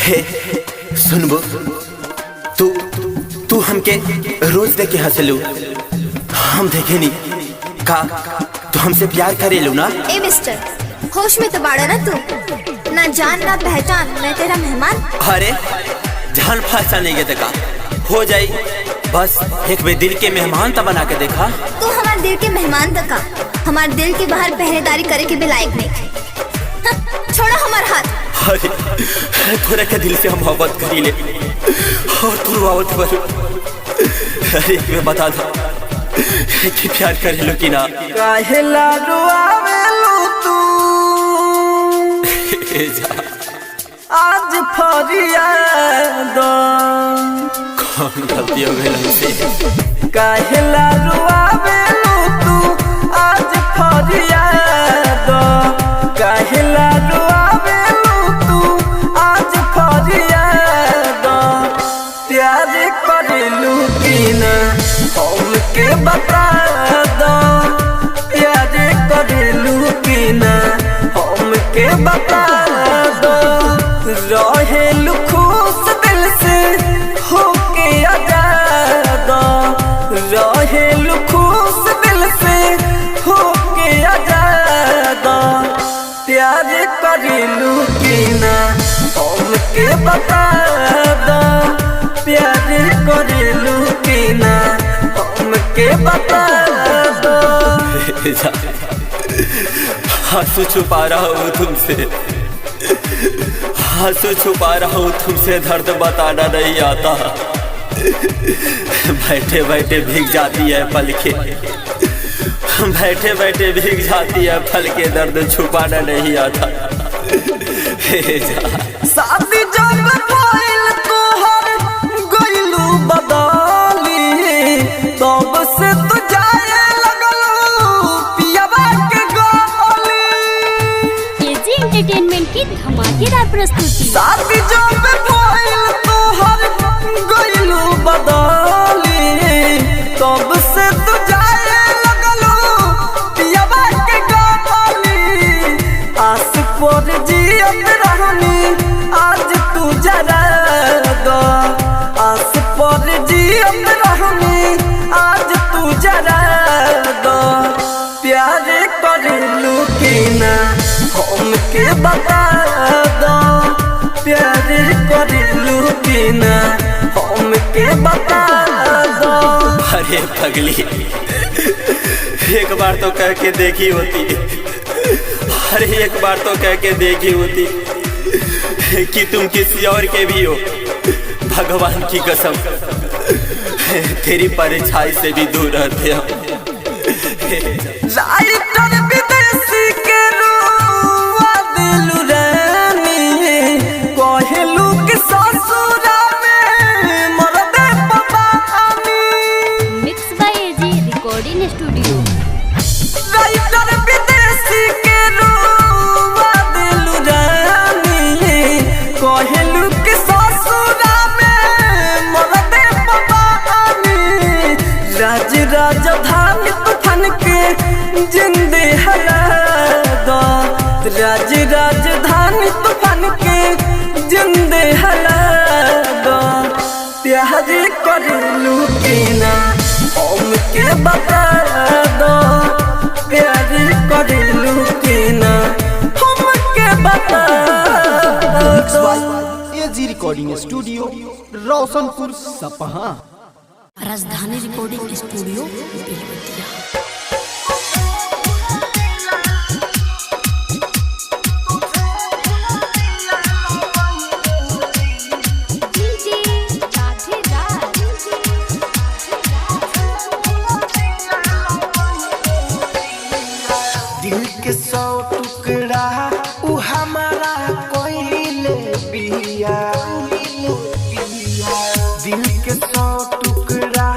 हे सुनबो, तू तू हमके रोज देखे हंसलू, हम देखे नहीं का तू हमसे प्यार करेलू ना? ए मिस्टर, होश में तो बाड़ा ना तू, ना जान ना पहचान, मैं तेरा मेहमान। अरे जान पहचान नहीं गए का हो जाई, बस एक बे दिल के मेहमान तो बना के देखा। तू हमारे दिल के मेहमान तक, हमारे दिल के बाहर पहरेदारी करे के भी लायक नहीं। छोड़ो हमार हाथ। अरे तोरा के दिल से हम मोहब्बत करी ले और तू रुआवत पर, अरे मैं बता दो कि प्यार करेलू कि ना? काहे ला रुआवेलू तू आज फरियाद, कौन गलती हो गई हमसे? काहे ला रुआवेलू तू आज फरियाद, काहे ला रुआवेलू तू आज फरियाद। प्यार करेलू कि ना हमके बता दो, प्यार करेलू कि ना हमके बता दो। रहेलू खुश दिल से होके आजाद, रहेलू खुश दिल से होके आजाद। प्यार करेलू कि ना हमके बता दो, प्यार करेलू कि ना हमके बता दो। आंसू छुपा रहा हूँ तुमसे, आंसू छुपा रहा हूँ तुमसे, दर्द बताना नहीं आता। बैठे बैठे भीग जाती है पलके, बैठे बैठे भीग जाती है पलके, दर्द छुपाना नहीं आता। शादी जब भइल तोहर गइलू बदली, तब से तू जाए लगलू पियबा के गली। केजी एंटरटेनमेंट की धमाकेदार प्रस्तुति। शादी जब भइल तोहर गइलू बदली, तब से तू जाए लगलू पियबा के गली। आस पर जियत रहनी आज तू जरा दो, आस पर जियत रहनी आज तू जरा दो। प्यार करेलू कि ना हमके बता दो, प्यार करेलू कि ना हमके बता दो। अरे पगली, एक बार तो कह के देखी होती, अरे एक बार तो कह के देखी होती कि तुम किसी और के भी हो। भगवान की कसम तेरी परछाई से भी दूर रहते हम। लाइटर विदेशी के रुआ दिलू रानी, कहेलू कि ससुरा में मरदे पबानी। Mix by AG recording studio. Writer विदेशी के रुआ दिलू रानी, कहेलू कि ससुरा में मरदे पबानी। राज राजधानी तूफान के जिंदे हला दो, राज राजधानी तूफान के जिंदे हला दो। प्यार करेलू कि ना हमके बता दो, प्यार करेलू कि ना हमके बता दो। एजी रिकॉर्डिंग स्टूडियो रोशनपुर सपहा। राजधानी रिकॉर्डिंग स्टूडियो बेलवतिया। दिल के 100 टुकड़ा उ हमारा कोइले बिया, दिल के 100 टुकड़ा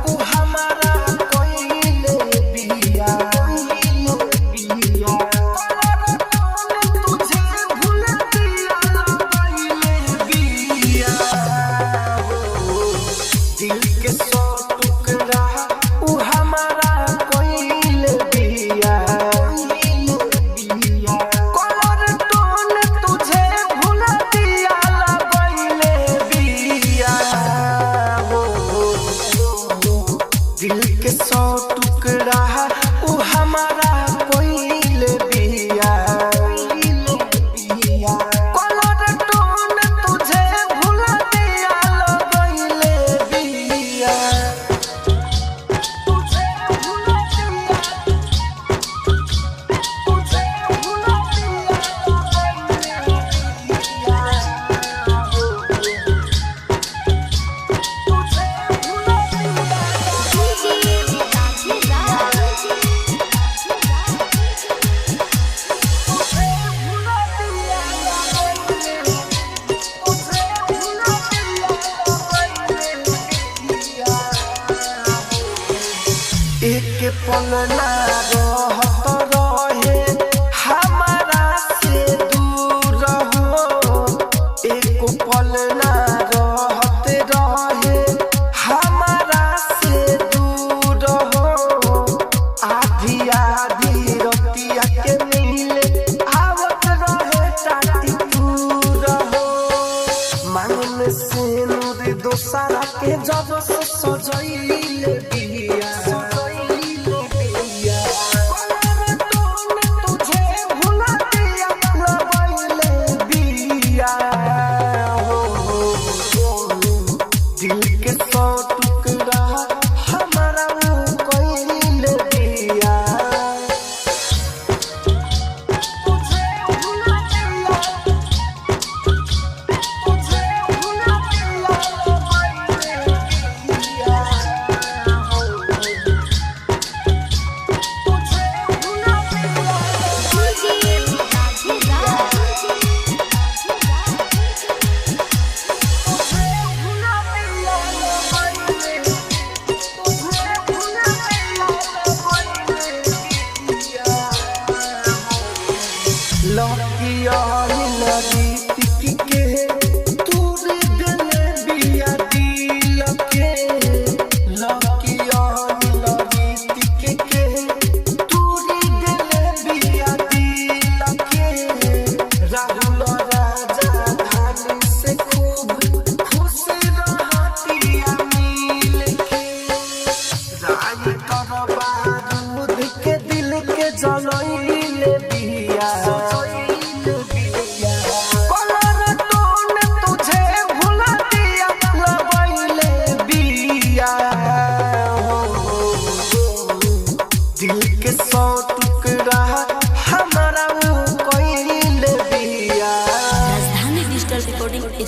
उ हमारा कोइले बिया। तुझे भूल दिया कोइले बिया, दिल के 100 टुकड़ा उ हमारा कोइले बिया। कलर टोन तुझे भूल दिया। पल ना रहत रहे हमारा से दूर हो, एक पल ना रहत रहे हमारा से दूर हो। आधी आधी रतिया के मिले आवत रहे टाटी दूर हो, मांगने से नूर दोसरा के जब सजैले बिया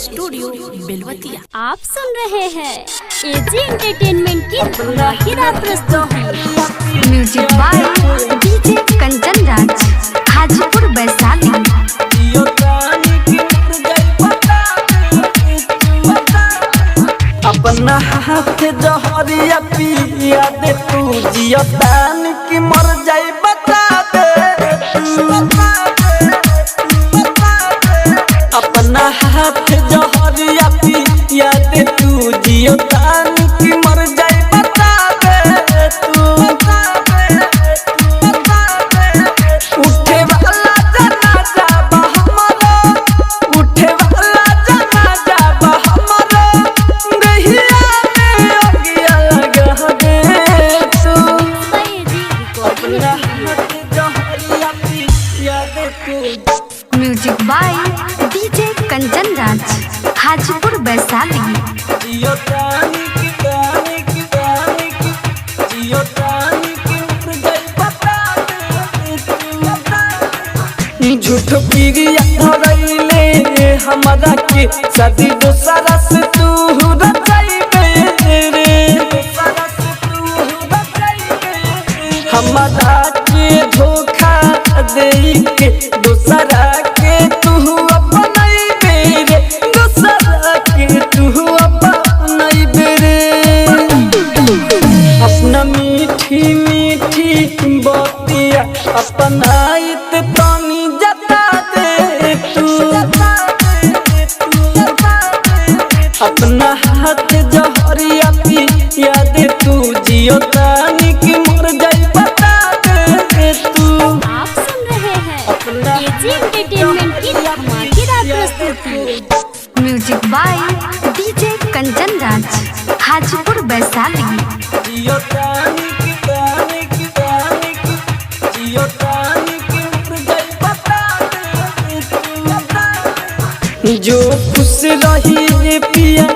स्टूडियो बेलवतिया। आप सुन रहे हैं एजी एंटरटेनमेंट की धमाकेदार प्रस्तुति। म्यूजिक बाय डीजे कंचन राज, हाजीपुर वैशाली। अपना हाथ जहरिया पिया दे तू, जिया तान की मर जाई बता दे तू। अपना हाथ जहरिया पिया दे तू, जिया तान की मर जाई बता दे तू। उठे वाला जनाजा बहमरो, उठे वाला जनाजा बहमरो, गहिया में अगिया लगा दे तू। अपना हाथ जहरिया पिया दे तू। म्यूजिक बाय डीजे कंचन राज, हाजीपुर वैशाली। जियो तानी की तानी की तानी की, जियो तानी की उड़ गई बता दे तू। झूठ पीरिया धरैले हमरा के, शादी दोसरा से तू रचाइबे रे, दोसरा से तू रचाइबे। हमरा के धोखा देई के दोसरा के तू अपनाइबे रे, दोसरा के तू अपनाइबे रे। अपना मीठी मीठी बतिया अपनाइत तानी जता दे तू। अपना हाथ जहरिया पिया दे तू, जियो तानी की मर जाई बता दे तू। आप सुन रहे हैं एजी एंटरटेनमेंट की धमाकेदार प्रस्तुति। म्यूजिक बाय डीजे कंचन राज, हाजीपुर वैशाली। जियो तानी की तानी की तानी की, जियो तानी की उड़ गई बता दे तू। जो खुश रही पिया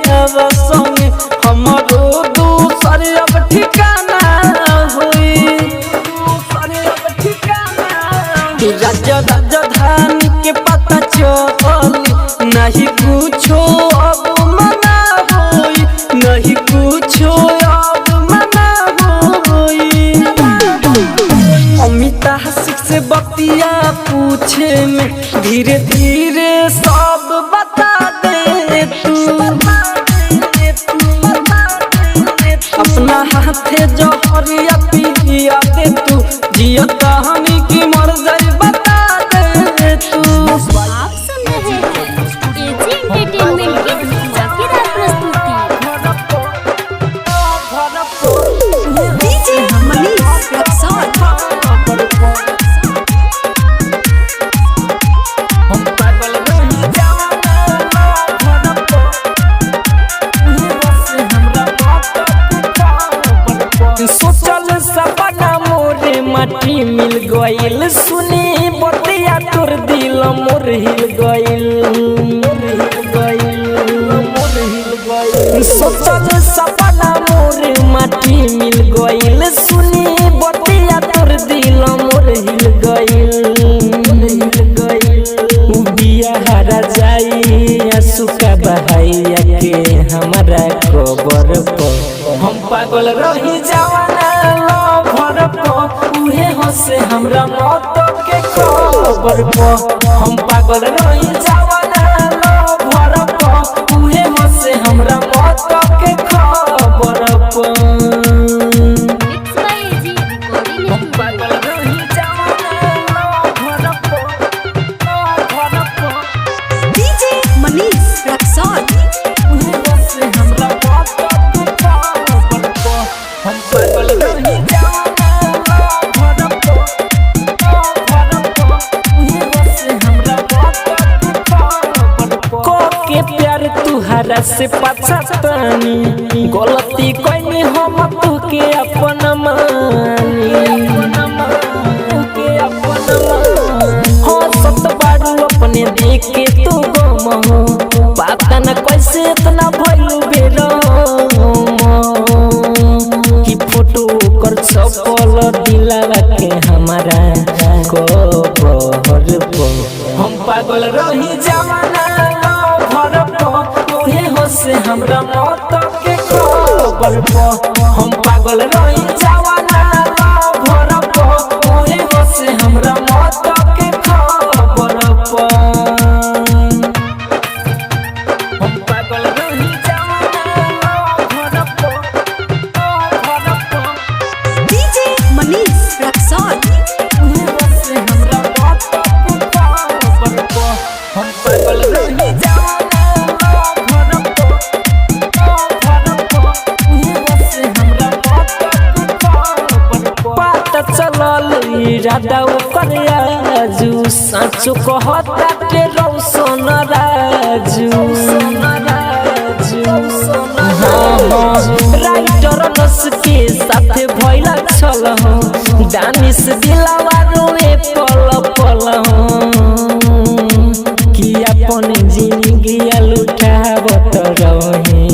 संगे, हमरो दूसर अब ठिकाना होई, दूसर अब ठिकाना। राजा राजधानी के पता चली, नहीं कुछो अब मना होई, नहीं कुछो अब मना होई। अमिता हसीक से बतिया पूछे में, धीरे धीरे सब बता दे तू। सुनी बतिया तोर दिल मोर हिल गइल सोचल सपना मोर माटी मिल गइल सुनी बतिया तोर दिल मोर हिल गइल बिया हरा जाई सुखा बहाइया के हमारा कबर पर हम पागल रही जवाना लवर पर उहे हंसे हमरा मौत के खबर पर हम पागल रही जवाना लवर पर उहे हंसे हमरा मौत के खबर पर मिक्स बाय एजी रिकॉर्डिंग हम पागल रही जवाना लवर पर डीजे मनीष रक्सौल उहे हंसे हमरा मौत के खबर पर हम पागल रही जवाना लवर पर उहे हंसे हमरा मौत के खबर पर के प्यार तुहरा से पछतानी गलती कइनी हम तोके अपन मानी हाँ सत बारू अपने देख के तू गम हो पता न कैसे इतना भइलू बेरम कि फोटो कर सफल दिलावा के हमारा कबर पर हम पागल रही जवाना लवर पर उहे हंसे हमरा मौत के खबर पर हम पागल रही जवाना लवर पर उहे हंसे हमरा मौत के खबर पर हम पागल रही जवाना लवर पर डीजे मनीष रक्सौल उहे हंसे हमरा मौत के खबर पर हम पागल रही जवाना लवर पर उहे हंसे हमरा मौत के खबर पर पता चलल इरादा ओकर आजू साचो कहता के रौशन राजू राइटर नस के साथ भइला छल दानिश दिलावा रोए पल पल कि अपन जिंदगी लुटावत रहे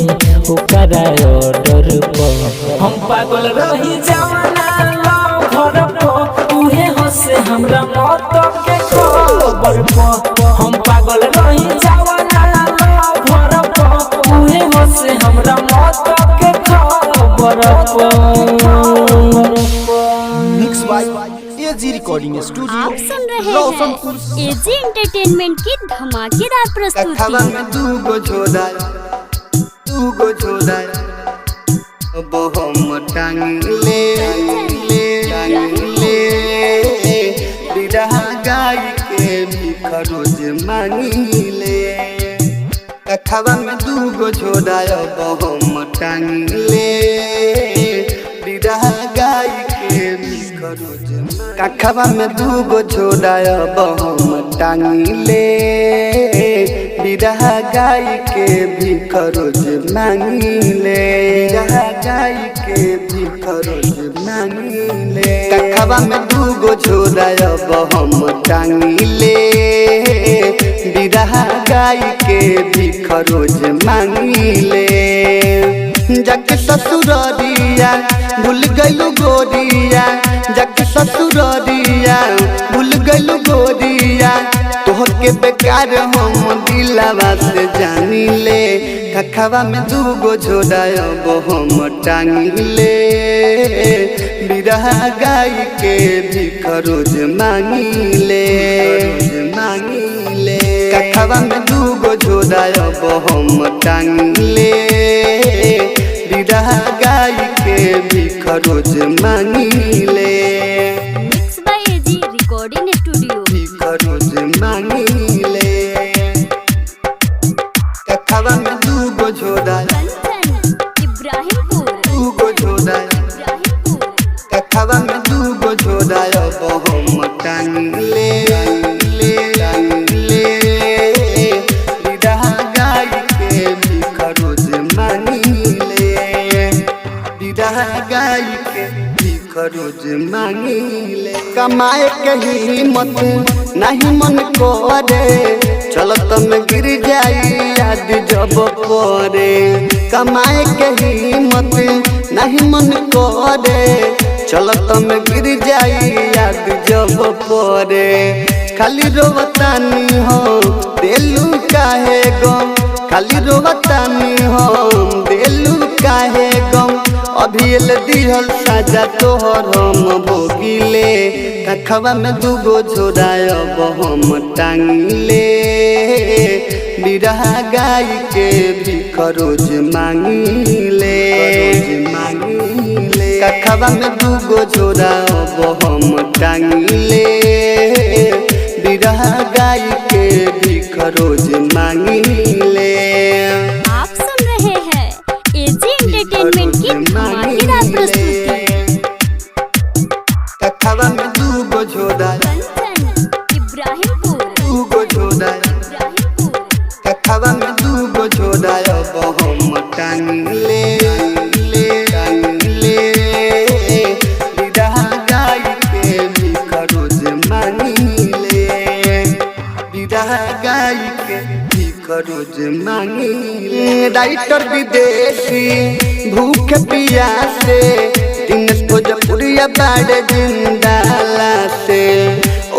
ओकरा ऑर्डर पर हम पागल रही जवाना लवर पर उहे हंसे हमरा मौत के खबर पर हम पागल रही जवाना लवर पर उहे हंसे हमरा मौत के खबर पर mix by AG recording studio आप सुन रहे रोशनपुर हैं एजी एंटरटेनमेंट की धमाकेदार प्रस्तुति दूगो झोदार अब हम टांगले बिरहा गाय के भी खरोज मांगले कखवा में दूगो झोदार अब हम टांगले बिरहा गाय के भी खरोज कखवा में दूगो झोदार अब हम टांगले बिरहा गाय के भी खरोज मांगले बिरहा गाय के भी खरोज मांगले कखवा में दूगो झोरा अब हम टांगले बिरहा गाय के भी खरोज मांगले जाके ससुररिया भूल गइलू गोरिया जाके ससुररिया भूल गइलू गोरिया तोहके बेकार हम दिलवा से जानिले कखवा में दूगो झोरा अब हम टांगले बिरहा गाय के भी खरोज मांगले कखवा में दूगो झोरा अब हम टांगले बिरहा गाय के भी खरोज मांगले mix by AG recording studio भी खरोज मांगले कखवा में दूगो झोरा कंचन इब्राहिमपुर दूगो झोरा कखवा में दूगो झोरा अब हम टांगले बिरहा गाय के भी खरोज मांगले बिरहा गाय के भी खरोज मांगले कमाए के हिम्मत नहीं मन करे, चलत में गिर जाई याद जब करे। कमाए के हिम्मत नहीं मन करे, चलत में गिर जाई याद जब करे। खाली रोवतानी हो दिलू काहे गम, खाली रोवतानी हो दिलू काहे गम। अभी एल दिहल साजा तोहर हम भोगिले, कखवा में दूगो झोरायब हम टांगिले। बिरहा गाय के भीख रोज मांगिले, कखवा में दूगो झोरायब हम टांगिले। बिरहा गाय के भीख रोज मांगिले। आप सुन रहे हैं एजी एंटरटेनमेंट की धमाकेदार प्रस्तुति। कखवा में दूगो झोरा, कंचन इब्राहिमपुर, दूगो झोरा, कखवा में दूगो झोरायब हम टांगिले। बिरहा गाय के भीख रोज मांगिले, बिरहा गाय के भीख रोज मांगिले। राइटर विदेशी भूख पियासे, दिनेश भोजपुरिया बाड़े जिंदाला से।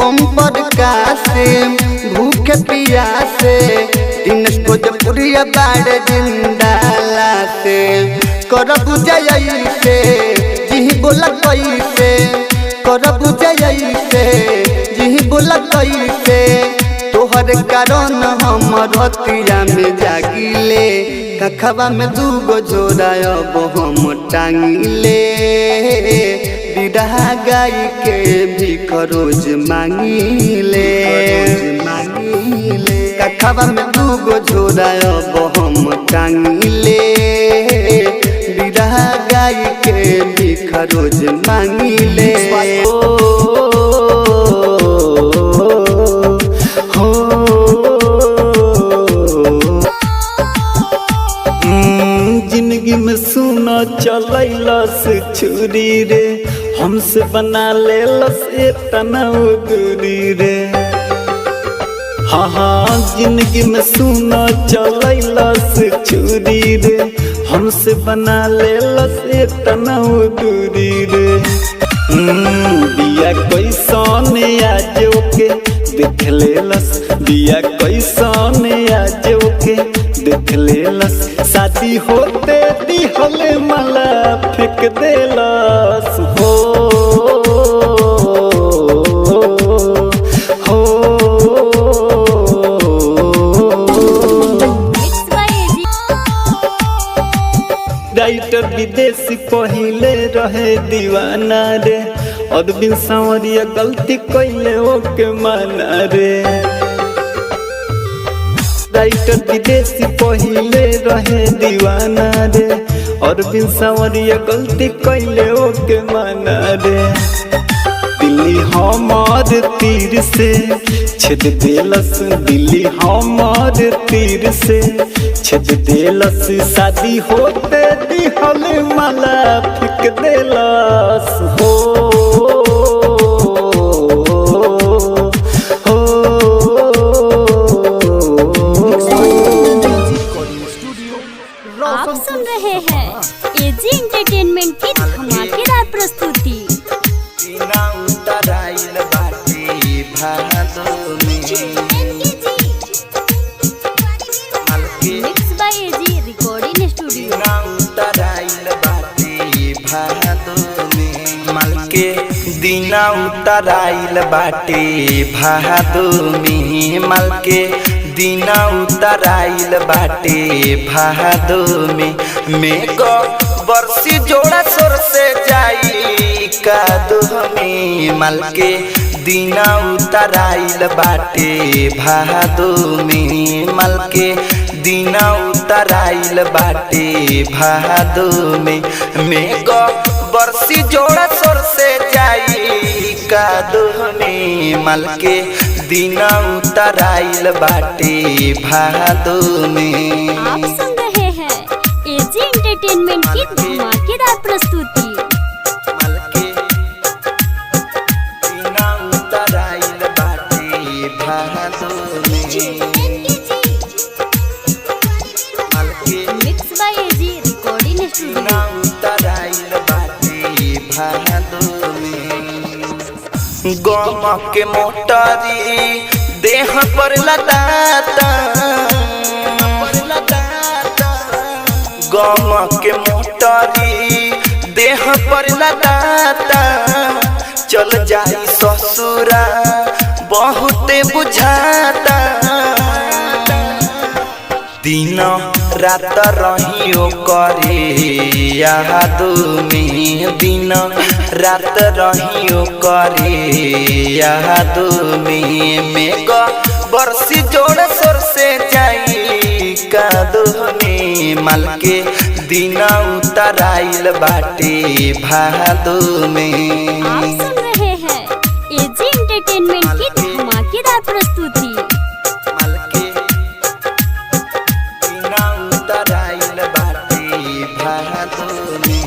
ओम प्रकाश भूख पियासे, दिनेश भोजपुरिया बाड़े जिंदाला से। करब जय से जी बोला कैसे, करब जय से जी बोला कैसे। तोहर कारण हम रतिया में जागिले, कखवा में दूगो झोरायब हम टांगिले। बिरहा गाय के भीख रोज मांगिले, कखवा में दूगो झोरायब हम टांगिले। बिरहा गाय के भीख रोज मांगिले। जिंदगी में सुना चलैलस छुरी रे, हमसे बना लेलस इतना दूरी रे। हाँ जिंदगी में सुना चलैलस छुरी रे, हमसे बना लेलस इतना दूरी रे। बिया कैसन आज ओके देख लेलस, बिया कैसन आज ओके देख लेलस। शादी होते दिहल माला फेंक देलस हो। राइटर विदेशी पहिले रहे दीवाना रे, अरविंद सांवरिया गलती कैले ओके माना रे। राइटर विदेशी पहिले रहे दीवाना रे, अरविंद सांवरिया गलती कैले ओके माना रे। दिल्ली हमार तीर से छेद देलस, दिल्ली हमार तीर से छेद देलस। शादी होते दिहल माला फेंक देलस हो। आप सुन रहे हैं एजी एंटरटेनमेंट की धमाकेदार प्रस्तुति। Mix by AG recording studio. दीना उतराइल बाटे भादो में, माल के दीना उतराइल बाटे भादो में। मेघो बरसी जोड़ा सोर से जाई कादो में, माल के दीना उतराइल बाटे भादो में। माल के दीना उतराइल बाटे भादो में। मेघो बरसी जोड़ा सोर से जाई कादो में, माल के दीना उतराइल बाटे भादो में। आप सुन रहे हैं एजी एंटरटेनमेंट की धमाकेदार प्रस्तुति। माल के दीना के mix by AG recording studio. ना उतराइल बाटे भादो में गम के मोटरी देह पर लदाता गम के मोटरी देह पर लदाता चल जाई ससुरा बहुते बुझाता दिन रात रहियो करे यादो में दिन रात रहियो करे यादो में बरसी जोड़ सोर से जाई कादो में माल के दिन उतराइल बाटे भादो में। आप सुन रहे हैं एजी एंटरटेनमेंट की धमाकेदार प्रस्तुति। माल के दिन उतराइल बाटे भादो में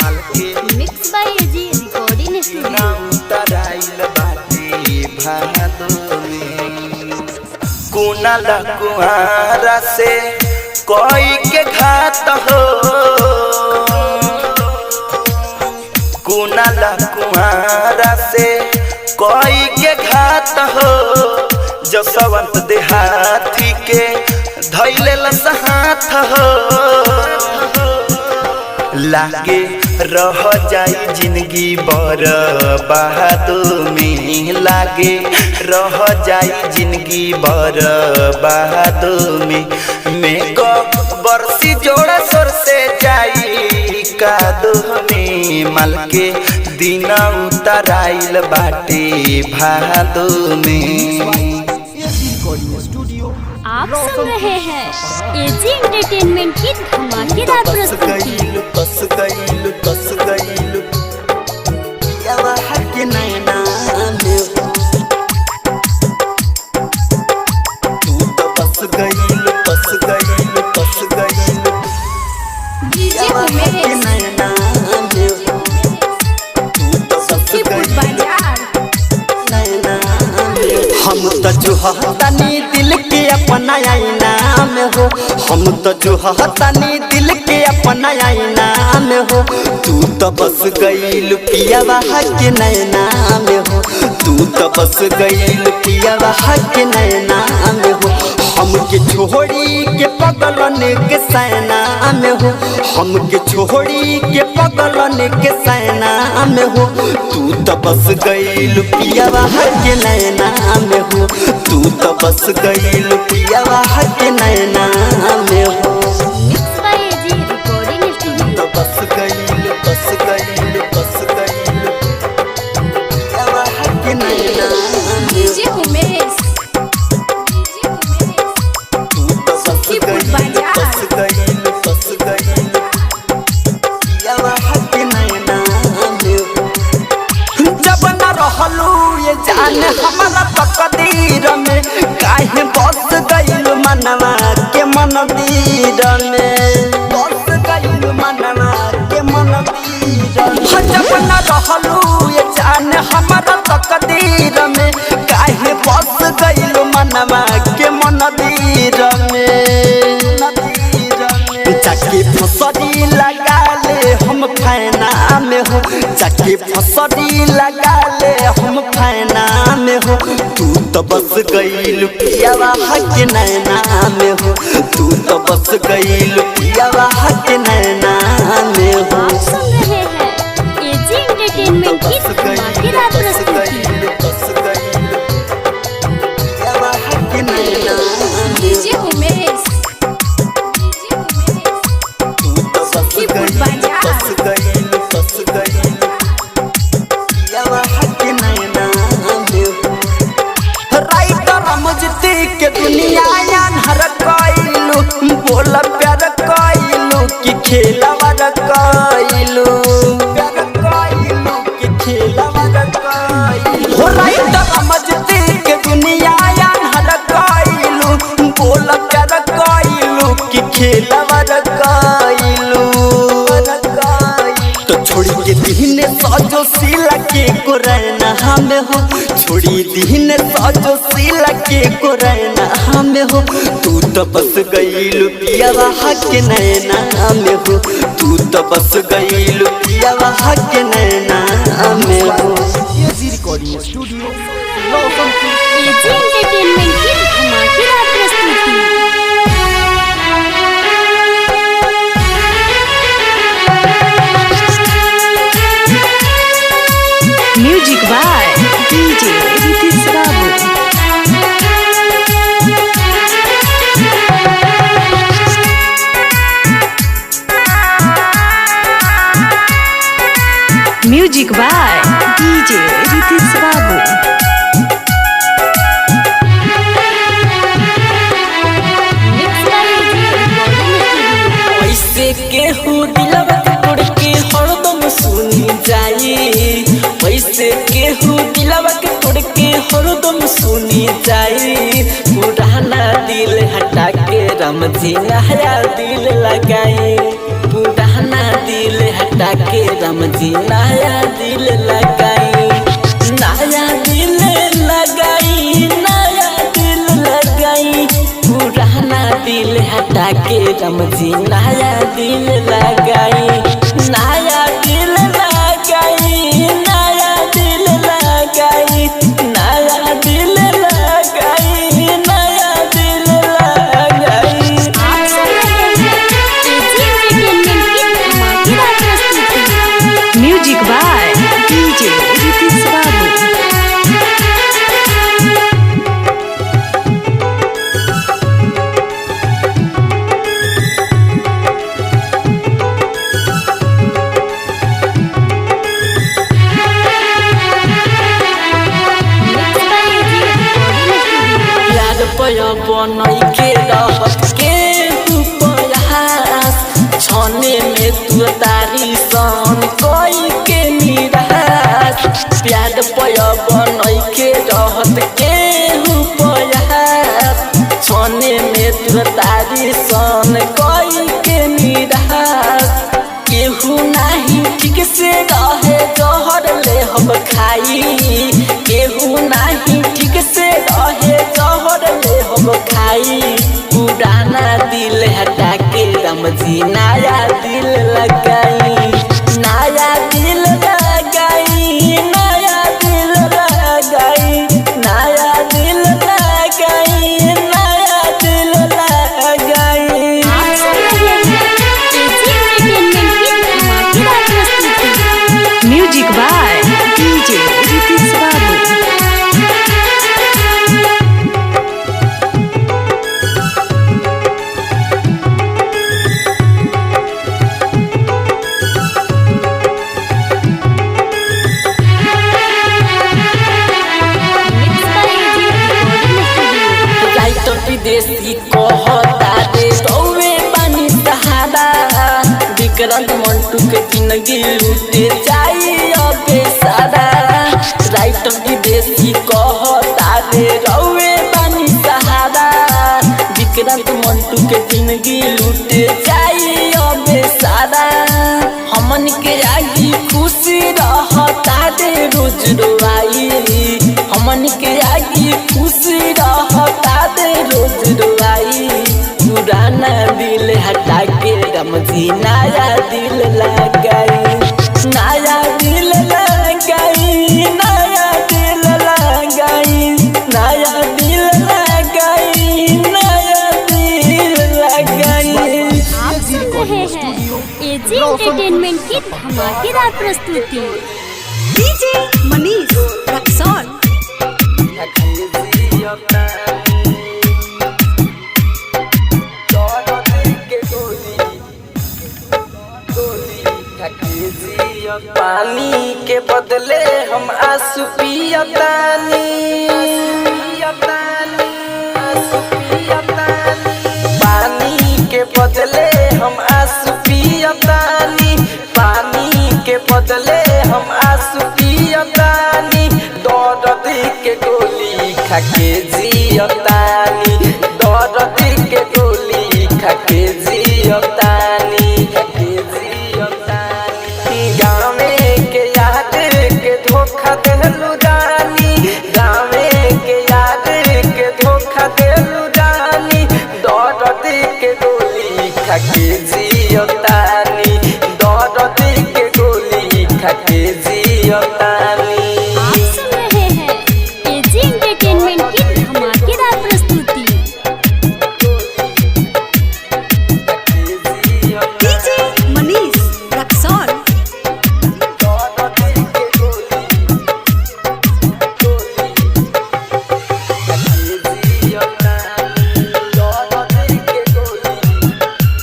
माल के mix by AG recording studio. उतराइल बाटे भादो में कुनाल कुआरा से कोई के घात हो कुनाल कुआरा से कोई के घात हो जसवंत देहाती के धैले हाथ हो लागे रह जाई जिंदगी बर्बादो में लागे रह जाई जिंदगी बर्बादो में को बरसी जोड़ा सोर से जाई कादो में माल के दिन उतराइल बाटे भादो में। आप सुन रहे हैं एजी एंटरटेनमेंट की धमाकेदार प्रस्तुति। कस गईल यावा के नैना में तू तो बस गईल यावा के नैना में तू तो बस गईल नैना में हम तो जो हतानी दिल के अपना आईना में हो हम तो जो हतानी दिल के अपना आईना में हो तू तो बस गईल पियावा के नैना में हो तू तो बस गईल पियावा के नैना में हो हमके छोड़ी के पगलन के सैना में हो हमके छोड़ी के पगलन के सैना में हो तू तो बस गईल पियावा के नैना में हो तू तो बस गईल पियावा के नैना में हो mix by AG recording studio. तो बस गईल पियावा के नैना डीजे उमेश तू तो बस गईल पियावा के नैना में हो जब न रहलू ये जान हमारा तकदीर में काहे बस गईल मनवा के मनदीर में बस गईल मनवा के मनदीर में जब न रहलू ये जान हमारा तकदीर में काहे बस गईल मनवा के मनदीर में जाके फसरी लगा ले हम फैना में हो जाके फसरी लगा ले हम फैना में हो तू तो बस गईल पियावा के नैना में हो तू तो बस गईल पियावा के नैना में हो। आप सुन रहे हैं एजी एंटरटेनमेंट की धमाकेदार प्रस्तुति। पियावा के नैना डीजे उमेश तू तो बस गईल पियावा के नैना में हो राइटर मजती के दुनिया हर कइलू बोल प्यार कइलू कि खेलवा कइलू प्यार कइलू कि खेलवा कइलू हो राइटर मजती के दुनिया हर कइलू बोल प्यार कइलू कि खेलवा कइलू तो छोड़ के दिन सजो सिला के को कोरैना हमें हो छोड़ी दीन सजो सिला के कोरैना हमें हो तू तो बस गईलू पियावा के नैना हमें हो तू तो बस गईलू पियावा के नैना हमें हो। AG recording studio Roshanpur. AG entertainment की धमाकेदार प्रस्तुति। म्यूजिक बाय डीजे रितेश बाबू। म्यूजिक बाय डीजे रितेश बाबू। वैसे केहू दिलवा के तोड़ के हरदम सुनी जाई वैसे केहू दिलवा के तोड़ के हरदम सुनी जाई पुराना दिल हटा के रमजी नया दिल लगाई पुराना दिल हटा के रमजी नया दिल लगाई नया दिल लगाई नया दिल लगाई पुराना दिल हटा के रमजी नया दिल लगाई नया दिल लगाई नया दिल लगाई नया दिल लगाई नया दिल लगाई। आप सुन रहे हैं एजी एंटरटेनमेंट की धमाकेदार प्रस्तुति। म्यूजिक बाय डीजे रितेश बाबू। याद पया बनई के रहत के प्रयास छने में तू तारी सन कोई के निराश प्यार पया बनई के रहत के प्रयास छने में तू तारी सन कोई के निराश केहू नहीं ठीक से रहे जहर ले हम खाई केहू नहीं ठीक से रहे जहर ले हम खाई पुराना दिल हटा के रमजी नया दिल लगाई नया दिल लगाई नया दिल लगाई नया दिल लगाई नया दिल लगाई। आप सुन रहे हैं एजी एंटरटेनमेंट की धमाकेदार प्रस्तुति। म्यूजिक बाय डीजे रितेश बाबू। राइट विदेशी कहता रे रौवे पानी सहारा विक्रांत मंटू के जिंदगी लूटे जाई अबे सारा राइट विदेशी कहता रे रौवे पानी सहारा विक्रांत मंटू के जिंदगी लूटे जाई अबे सारा हमन के आगी खुशी रहता रे रोज रोआई हमन के आगी खुशी रहता दे रोज रोआई पुराना दिल हटा के रमजी नया दिल लगाई नया दिल लगाई नया दिल लगाई नया दिल लगाई नया दिल लगाई। आप सुन रहे हैं एजी एंटरटेनमेंट की धमाकेदार प्रस्तुति। डीजे मनीष रक्सौल। पानी के बदले हम आंसू पियतानी पानी के बदले हम आंसू पियतानी पानी के बदले हम आंसू पियतानी दर्द के गोली खा के जियतानी दर्द के गोली खा के जियतानी गाँव के याद के धोखा दे खाके जियतानी दर्द के गोली खाके जियतानी। आप सुन रहे हैं एजी एंटरटेनमेंट की धमाकेदार प्रस्तुति। DJ Manish Raxaul.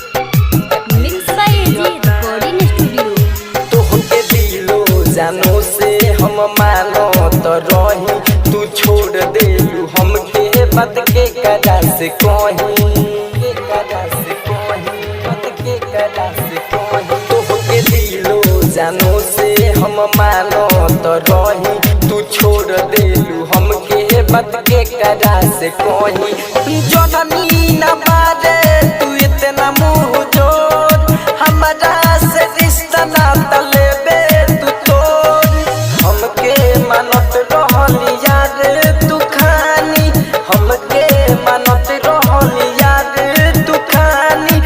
Mix by AG recording studio. तोहके दिलो जानो से हम मानो तो रही तू छोड़ दे हमके बात के कदा से कहीं तोहके दिलो जानो से हम मानो तो रही तू छोड़ दे हमके बात के कदा से कहीं जननी न मारे तू इतना मुँह जोर हमारा से रिश्ता ना तलेबे तू तोर हमके मानत रहली यार तू खानी हमके मानत रहली यार तू खानी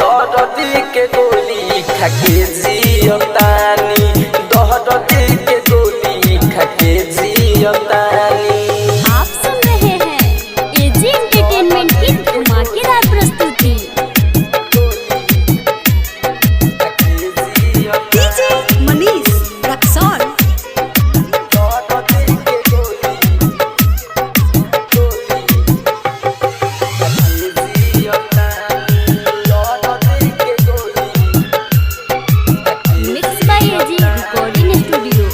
दर्द के गोली खाके जियतानी दर्द के गोली खाके जियतानी। आप सुन रहे हैं एजी एंटरटेनमेंट की धमाकेदार प्रस्तुति। DJ Manish Raxaul. Mix by AG recording studio.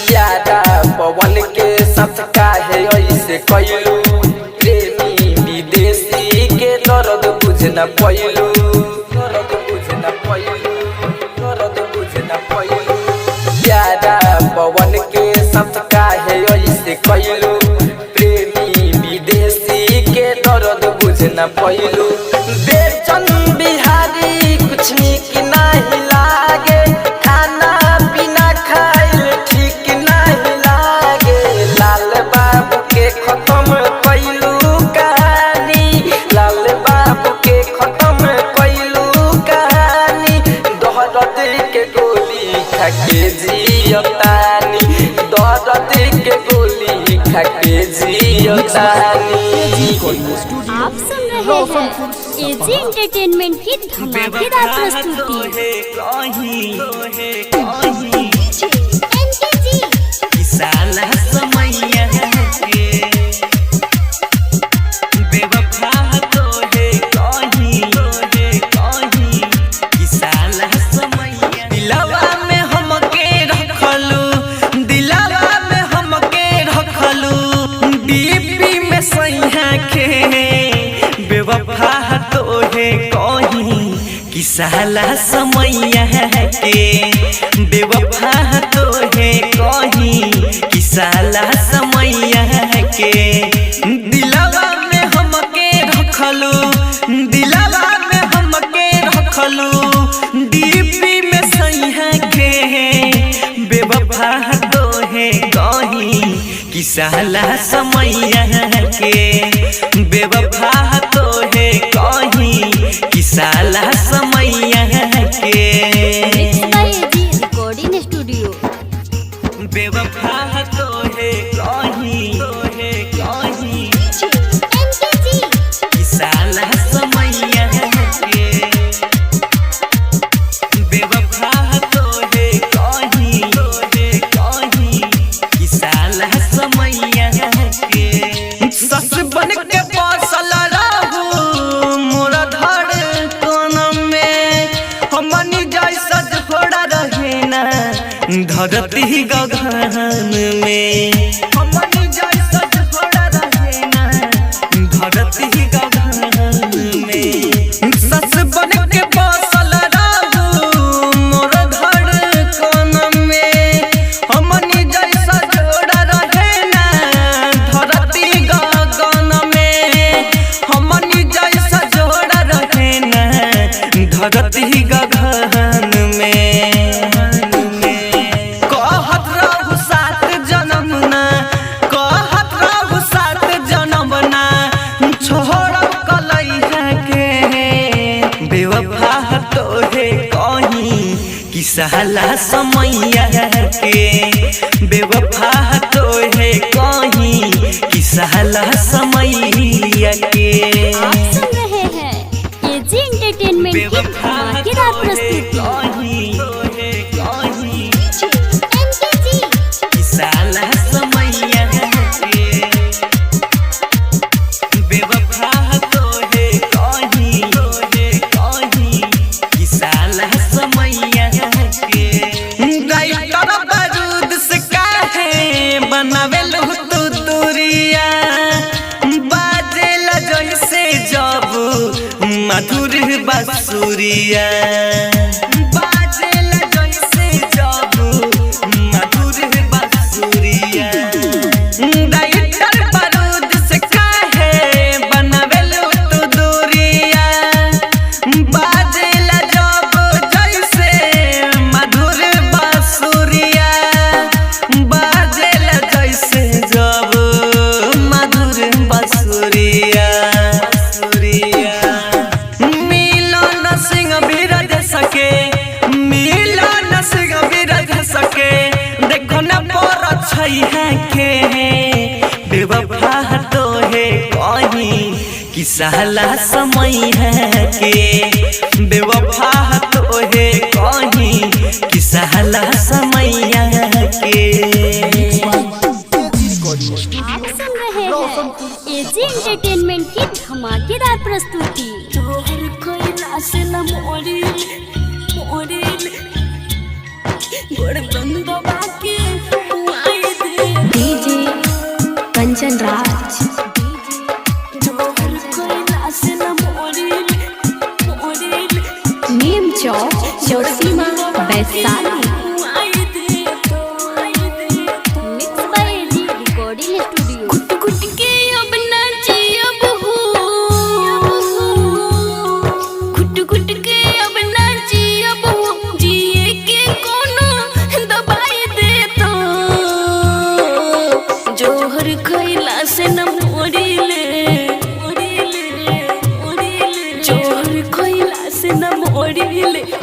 प्यारा पवन के साथ काहे ऐसे कैलू प्रेमी विदेशी के दर्द बुझ न पैलू प्यारा पवन के साथ काहे ऐसे कैलू प्रेमी विदेशी के दर्द बुझ न पैलू बेचन बिहारी कुछ निक नहीं लागे खाना पीना खाइल ठीक नहीं लागे लाल बाबू के खत्म कैलू कहानी लाल बाबू के खत्म कैलू कहानी दर्द के गोली खाके जियतानी दर्द के गोली खाके जियतानी। आप सुन रहे हैं एजी एंटरटेनमेंट की धमाकेदार प्रस्तुति। दिलवा में हमके रखलू दिलवा में हमके रखलू डीपी में सैया के बेवफा तोहे कहीं कि साला समैया के बेवफा तोहे कहीं कि साला समैया के दिलवा में हमके रखलू दिलवा में हमके रखलू डीपी में सैया के बेवफा तोहे कहीं कि साला समैया के बेवफा तोहे कहीं कि साला समैया के mix by AG recording studio. बेवफा तोहे कहीं कि साला समैया के बेवफा तोहे कहीं कि साला समैया के सस बन के बसल रहू मोरा धड़ कोन में हमनी जैसा थोड़ा रहे ना धरती गगन में हमनी जैसा थोड़ा रहे ना धरती गगन में सस बन के बसल रहू मोर धड़ कोन में हमनी जैसा जोड़ा रहे ना धरती गगन में हमनी जैसा जोड़ा रहे ना धरती गगन में कहत रहू सात जन्म ना कहत रहू सात जन्म ना छोड़ कलैया के सहला समैया के बेवफा तो है कहीं कि सहला समैया के। आप सुन रहे हैं एजी एंटरटेनमेंट की धमाकेदार प्रस्तुति। मधुर बांसुरिया बाजेला जैसे जब मधुर बांसुरिया डाइटर बारूद से काहे बनावेलो तू दूरिया बाजेला जब जैसे मधुर बांसुरिया बाजेला जैसे जब मधुर बांसुरिया। देखो न पर छै के बेवफा तो है कहीं कि सहला समय है के बेवफा तो है कहीं कि सहला समय के। आप सुन रहे हैं एजी एंटरटेनमेंट की धमाकेदार प्रस्तुति। DJ Kanchan Raj Neem Chowk Chausima Vaishali. Mix by AG recording studio.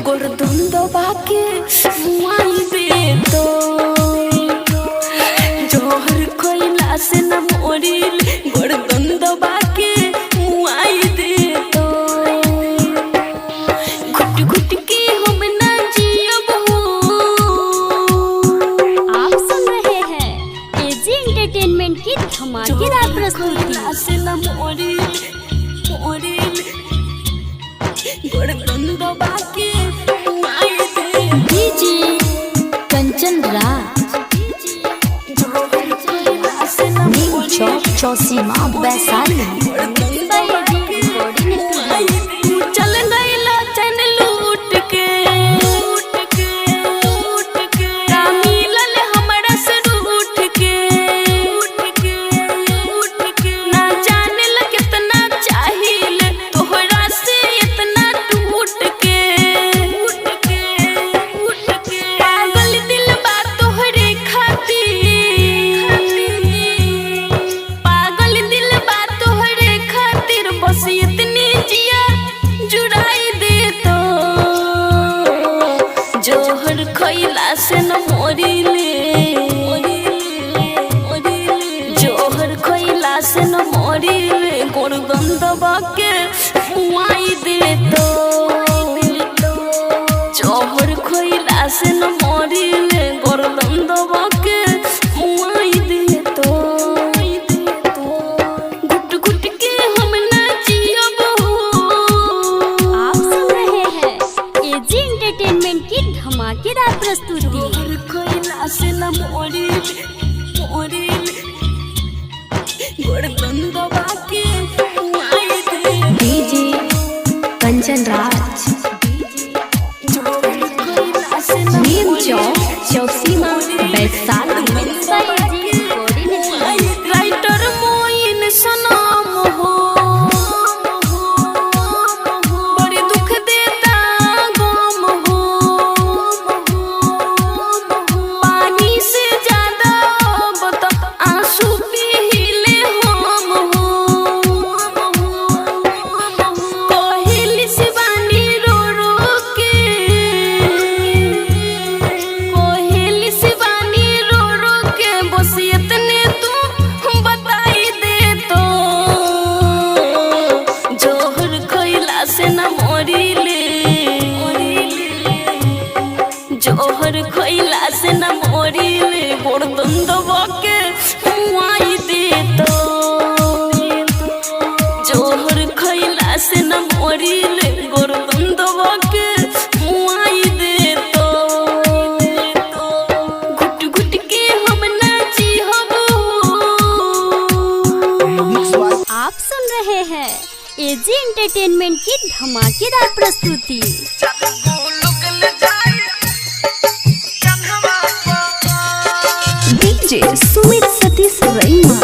गोरदन दबा के मुआई दे तो जोहर कोइला से न मोरिल गोरदन दबा के मुआई दे तो घुट घुट के हम ना जियब हो। आप सुन रहे हैं एजी एंटरटेनमेंट की धमाकेदार प्रस्तुति। से न मोरिल मोरिल गोरदन दबा के डीजे कंचन राज नीम चौक चौसीमा वैशाली। चल गईला चन लूट के मिलल हमरा से रूठ के ना जाने ल कितना चाहिल तोहरा से इतना टूट के पागल दिल बा तोहरे खातिर पागल दिल बा तोहरे खातिर बस इतनी जिया जुड़ाई दे तो जोहर खइला से न मोरिले जोहर खइला से न मोरिले गोरगन दबा के मुआई दे तो जोहर खइला से न मोरिले गोरगन दबा के मुआई दे तो गुट गुट के हम ना जियब हो। आप सुन रहे हैं एजी एंटरटेनमेंट की धमाकेदार प्रस्तुति। जोहर खइला से न मोरिल मोरिल गोरगन दबा के मुआई दे DJ Kanchan Raj Neem Chowk Chausima Vaishali. Mix by AG recording studio. Writer Moin Sanam हो बड़ी दुख देता गम हो पानी से ज्यादा बता आंसू पीले हम हो कहली शिवानी रो खैला से न मोरिले गोरदन दबा के मुआई देतो जोहर खैला से न मोरिले गोरदन दबा के मुआई देतो घुट घुट के हम नाची हबो। आप सुन रहे हैं एजी एंटरटेनमेंट की धमाकेदार प्रस्तुति। DJ Sumit Satish Raina.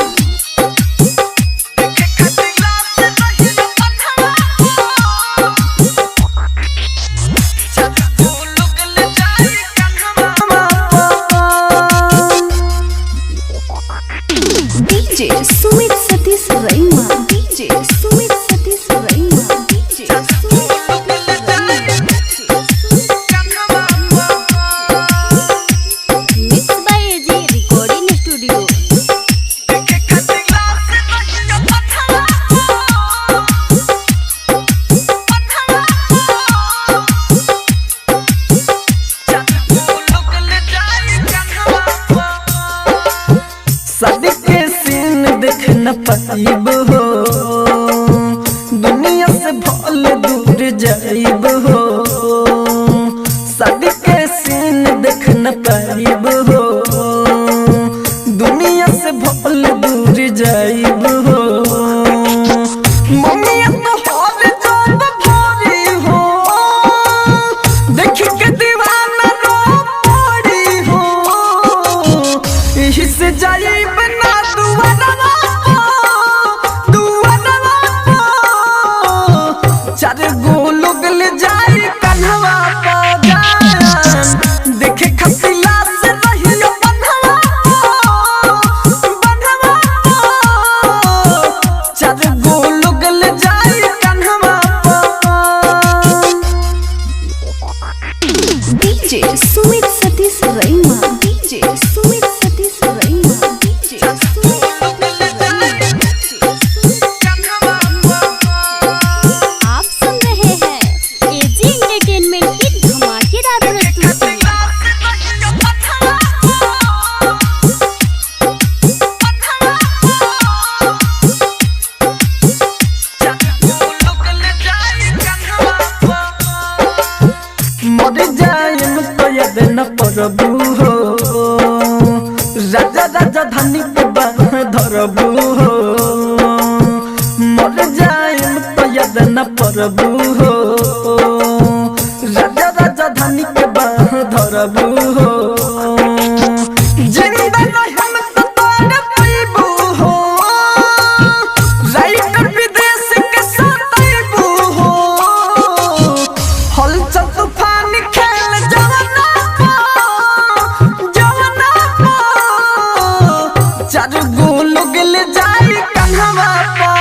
DJ Sumit Satish Raina. DJ Sumit Satish Raina. DJ mix by AG recording studio. शादी के सीन देख न पाइब हो दुनिया से भल दूर जाइब हो शादी के सीन देख न पाइब हो दुनिया से भल दूर जाइब हो मम्मी तो हर जब भरी हो देख के दीवाना रो पड़ी हो यही से जाइब ना चार गो लोग ले जाई कन्हवा पर जान देखे खसिला से रहियो बंधवा चार गो लोग ले जाई कन्हवा पर। DJ Sumit Satish Raina. DJ Sumit Satish Raina. DJ आप सुन रहे हैं एजी एंटरटेनमेंट की धमाकेदार प्रस्तुति। मर जाएम तो याद न परबू हो राजा राजा धनी के बाह धरबू हो मर जाएम तो याद न परबू हो राजा राजा धनी के बाह धरबू हो जिंदा रहम तो तोड़ पईबू हो राइटर विदेश के सताईबू हो हलचल तूफान खेल जवाना चार गो लोग ले जाई कन्हवा पर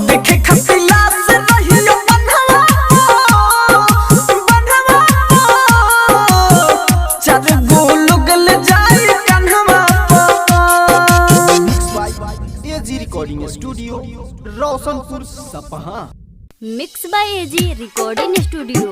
देखे खसिला से रहियो बंधवा चार गो लोग ले जाई कन्हवा पर। AG recording studio Roshanpur Sapaha. Mix by AG recording studio.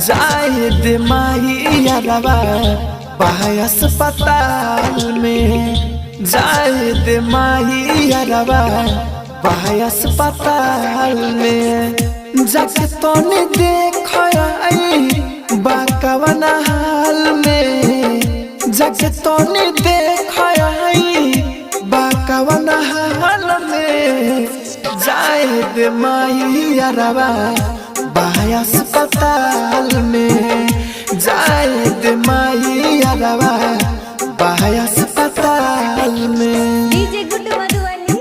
जाहिद माहिया रवा बाहर अस्पताल में जाहिद माहिया रवा बाहर अस्पताल में जाके तोने देखो बाकवन हाल में जाके तोने देखो बाकवन हाल में जाहिद माहिया रवा बाहर अस्पताल में जाहिद माहिया रवा बाहर अस्पताल में। डीजे गुड Madhubani.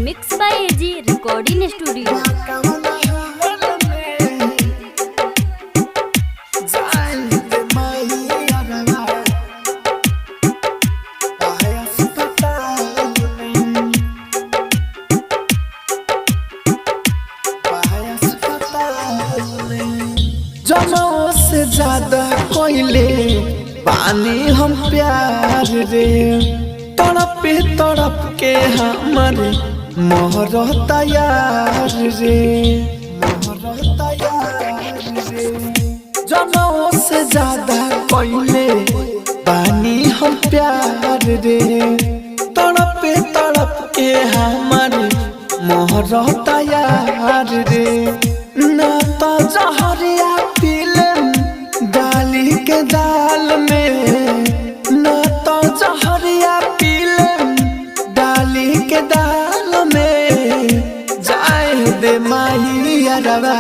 Mix by AG recording studio. जाहिद माहिया रवा बाहर से ज्यादा कोइले पानी हम प्यार रे तड़प के हमारे मोहरता यार रे जनों से ज्यादा कोइले पानी हम प्यार रे तड़प के हमारे मोहरता यार रे ना तो जहरिया पीलन डाली के दाल में ना तो जहरिया पीलन डाली के दाल में जाए दे माही अरवा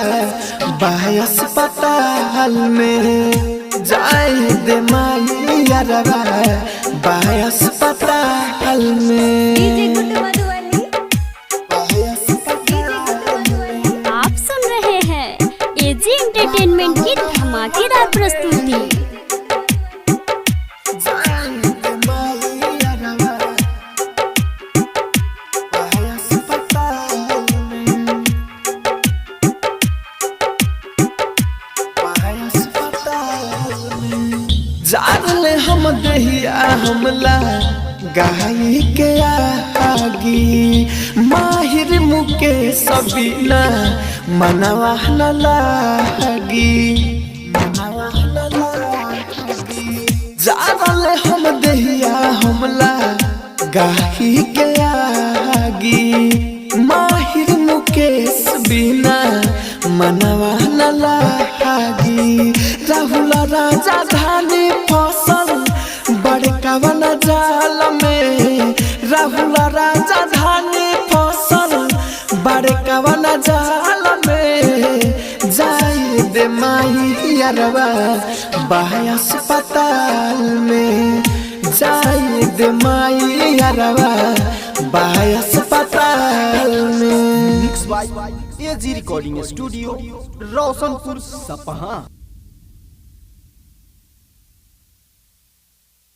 बाय अस्पताल में जाए दे माही अरवा बाय अस्पताल में। आप सुन रहे हैं एजी एंटरटेनमेंट की धमाकेदार प्रस्तुति। जाले हम दहिया हमला गाय के आगी माहिर मुके सबीना मनवा न लागी जाले हम दहिया हमला गाय के आगी माहिर मुके सबीना मनवा न लागी राहुल राजा धानी फसल बड़का वाला जाल में राहुल राजा धानी फसल बड़का वाला जाल में जाए दे माही अरवा बाय अस्पताल में जाए दे माही अरवा बाय अस्पताल में। Mix by AG recording studio Roshanpur Sapaha.